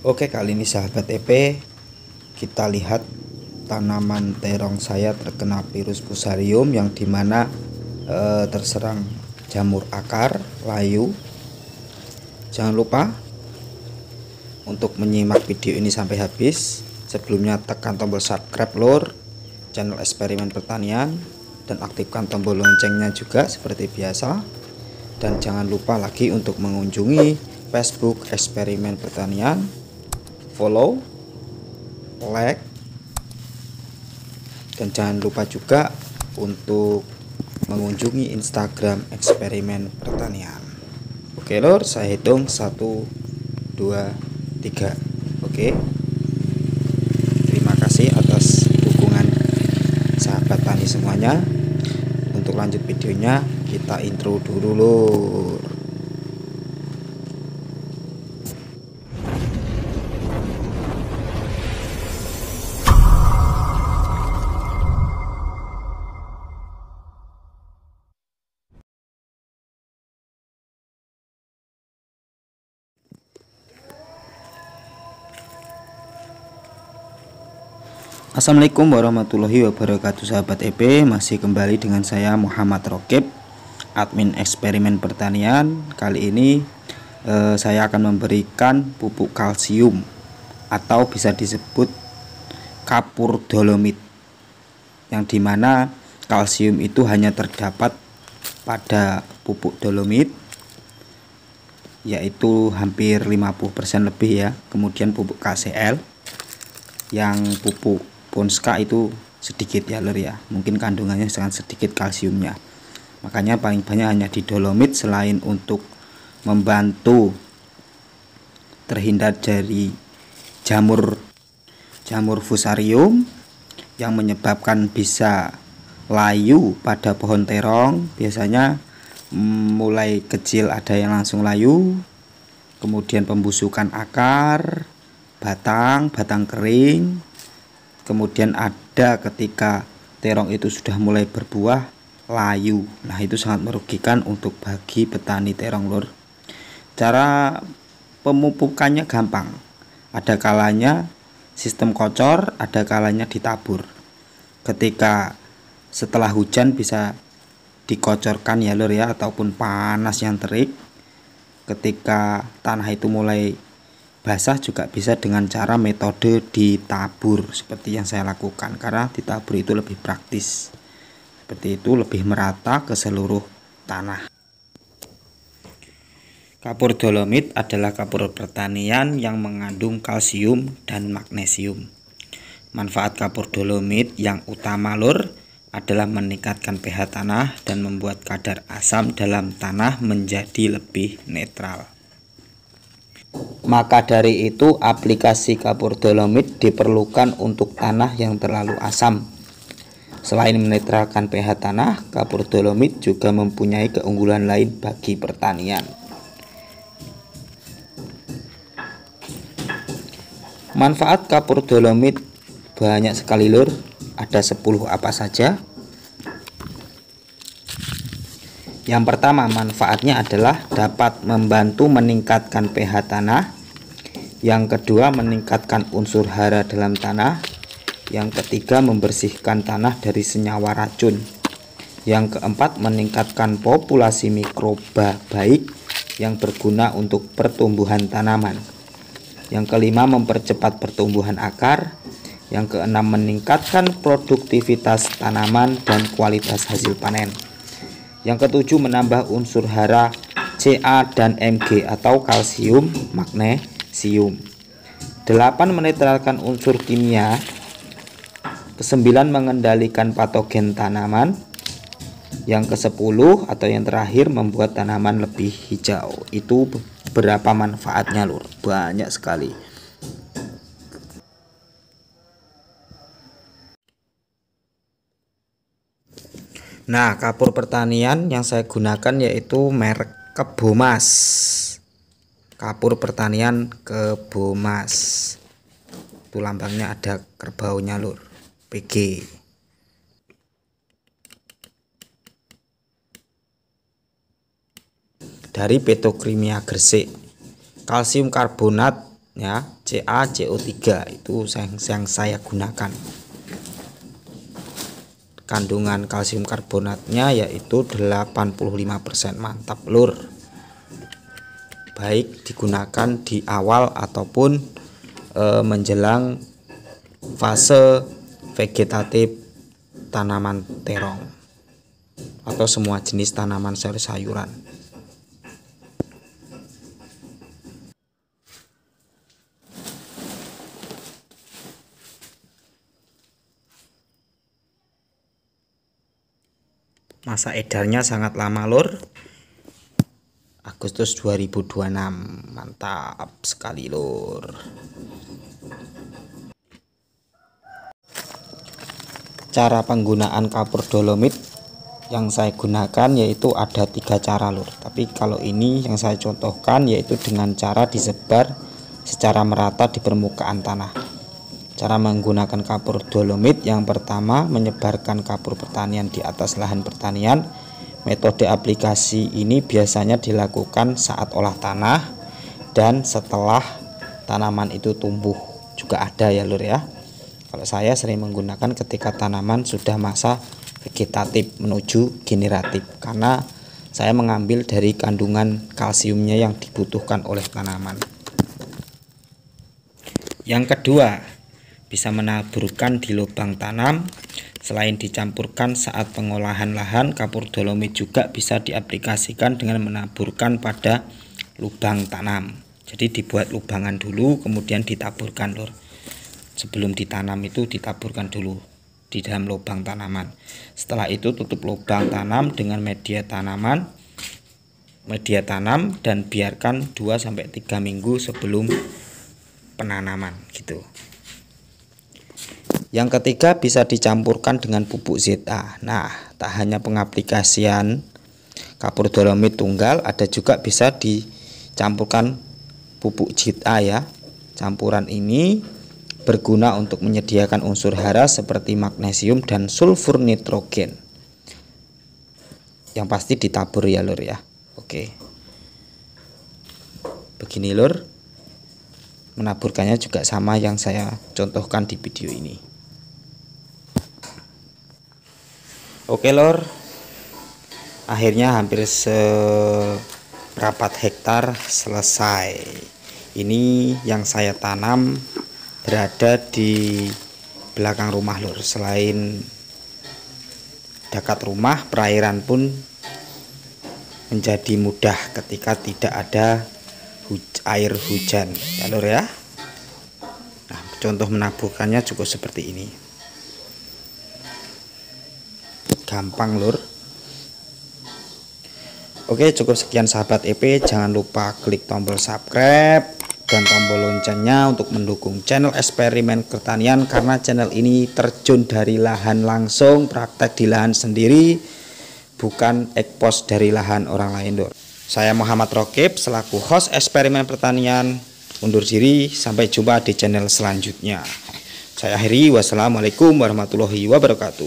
Oke, kali ini sahabat EP kita lihat tanaman terong saya terkena virus fusarium yang dimana terserang jamur akar layu. Jangan lupa untuk menyimak video ini sampai habis. Sebelumnya tekan tombol subscribe lur channel Eksperimen Pertanian dan aktifkan tombol loncengnya juga seperti biasa. Dan jangan lupa lagi untuk mengunjungi Facebook Eksperimen Pertanian, follow, like, dan jangan lupa juga untuk mengunjungi Instagram Eksperimen Pertanian. Oke lor, saya hitung 1, 2, 3. Oke, terima kasih atas dukungan sahabat tani semuanya. Untuk lanjut videonya kita intro dulu lor. Assalamualaikum warahmatullahi wabarakatuh sahabat EP. Masih kembali dengan saya Muhammad Rokib, admin Eksperimen Pertanian. Kali ini saya akan memberikan pupuk kalsium atau bisa disebut kapur dolomit, yang dimana kalsium itu hanya terdapat pada pupuk dolomit, yaitu hampir 50% lebih ya. Kemudian pupuk KCL, yang pupuk Ponska itu sedikit ya lor ya, mungkin kandungannya sangat sedikit kalsiumnya. Makanya paling banyak hanya di dolomit. Selain untuk membantu terhindar dari jamur fusarium yang menyebabkan bisa layu pada pohon terong, biasanya mulai kecil ada yang langsung layu, kemudian pembusukan akar, batang kering, kemudian ada ketika terong itu sudah mulai berbuah layu. Nah, itu sangat merugikan untuk bagi petani terong lor. Cara pemupukannya gampang. Ada kalanya sistem kocor, ada kalanya ditabur. Ketika setelah hujan bisa dikocorkan ya lor ya, ataupun panas yang terik. Ketika tanah itu mulai basah juga bisa dengan cara metode ditabur seperti yang saya lakukan, karena ditabur itu lebih praktis. Seperti itu, lebih merata ke seluruh tanah. Kapur dolomit adalah kapur pertanian yang mengandung kalsium dan magnesium. Manfaat kapur dolomit yang utama lur adalah meningkatkan pH tanah dan membuat kadar asam dalam tanah menjadi lebih netral. Maka dari itu aplikasi kapur dolomit diperlukan untuk tanah yang terlalu asam. Selain menetralkan pH tanah, kapur dolomit juga mempunyai keunggulan lain bagi pertanian. Manfaat kapur dolomit banyak sekali lur. Ada 10 apa saja? Yang pertama, manfaatnya adalah dapat membantu meningkatkan pH tanah. Yang kedua, meningkatkan unsur hara dalam tanah. Yang ketiga, membersihkan tanah dari senyawa racun. Yang keempat, meningkatkan populasi mikroba baik yang berguna untuk pertumbuhan tanaman. Yang kelima, mempercepat pertumbuhan akar. Yang keenam, meningkatkan produktivitas tanaman dan kualitas hasil panen. Yang ketujuh, menambah unsur hara Ca dan Mg atau kalsium, magnesium. 8, menetralkan unsur kimia. 9, mengendalikan patogen tanaman. Yang ke-10 atau yang terakhir, membuat tanaman lebih hijau. Itu berapa manfaatnya lur, banyak sekali. Nah, kapur pertanian yang saya gunakan yaitu merek Kebomas. Kapur pertanian Kebomas. Itu lambangnya ada kerbaunya lur, PG. Dari Petrokimia Gresik. Kalsium karbonat ya, CaCO3 itu yang saya gunakan. Kandungan kalsium karbonatnya yaitu 85%. Mantap lur. Baik digunakan di awal ataupun menjelang fase vegetatif tanaman terong atau semua jenis tanaman sayur-sayuran. Masa edarnya sangat lama lur, Agustus 2026. Mantap sekali lur. Cara penggunaan kapur dolomit yang saya gunakan yaitu ada 3 cara lur, tapi kalau ini yang saya contohkan yaitu dengan cara disebar secara merata di permukaan tanah. Cara menggunakan kapur dolomit yang pertama, menyebarkan kapur pertanian di atas lahan pertanian. Metode aplikasi ini biasanya dilakukan saat olah tanah dan setelah tanaman itu tumbuh juga ada ya lur ya. Kalau saya sering menggunakan ketika tanaman sudah masa vegetatif menuju generatif, karena saya mengambil dari kandungan kalsiumnya yang dibutuhkan oleh tanaman. Yang kedua, bisa menaburkan di lubang tanam. Selain dicampurkan saat pengolahan lahan, kapur dolomit juga bisa diaplikasikan dengan menaburkan pada lubang tanam. Jadi dibuat lubangan dulu kemudian ditaburkan lur. Sebelum ditanam itu ditaburkan dulu di dalam lubang tanaman. Setelah itu tutup lubang tanam dengan media tanam dan biarkan 2-3 minggu sebelum penanaman gitu. Yang ketiga, bisa dicampurkan dengan pupuk ZA. Nah, tak hanya pengaplikasian kapur dolomit tunggal, ada juga bisa dicampurkan pupuk ZA ya. Campuran ini berguna untuk menyediakan unsur hara seperti magnesium dan sulfur nitrogen. Yang pasti ditabur ya lur ya. Oke. Begini lur. Menaburkannya juga sama yang saya contohkan di video ini. Oke lor, akhirnya hampir seperempat hektar selesai. Ini yang saya tanam berada di belakang rumah lor. Selain dekat rumah, perairan pun menjadi mudah ketika tidak ada air hujan ya lor ya. Nah, contoh menaburkannya cukup seperti ini. Gampang lur. Oke, cukup sekian sahabat EP. Jangan lupa klik tombol subscribe dan tombol loncengnya untuk mendukung channel eksperimen pertanian, karena channel ini terjun dari lahan langsung, praktek di lahan sendiri, bukan ekspos dari lahan orang lain lur. Saya Muhammad Rokib selaku host eksperimen pertanian undur diri. Sampai jumpa di channel selanjutnya. Saya akhiri. Wassalamualaikum warahmatullahi wabarakatuh.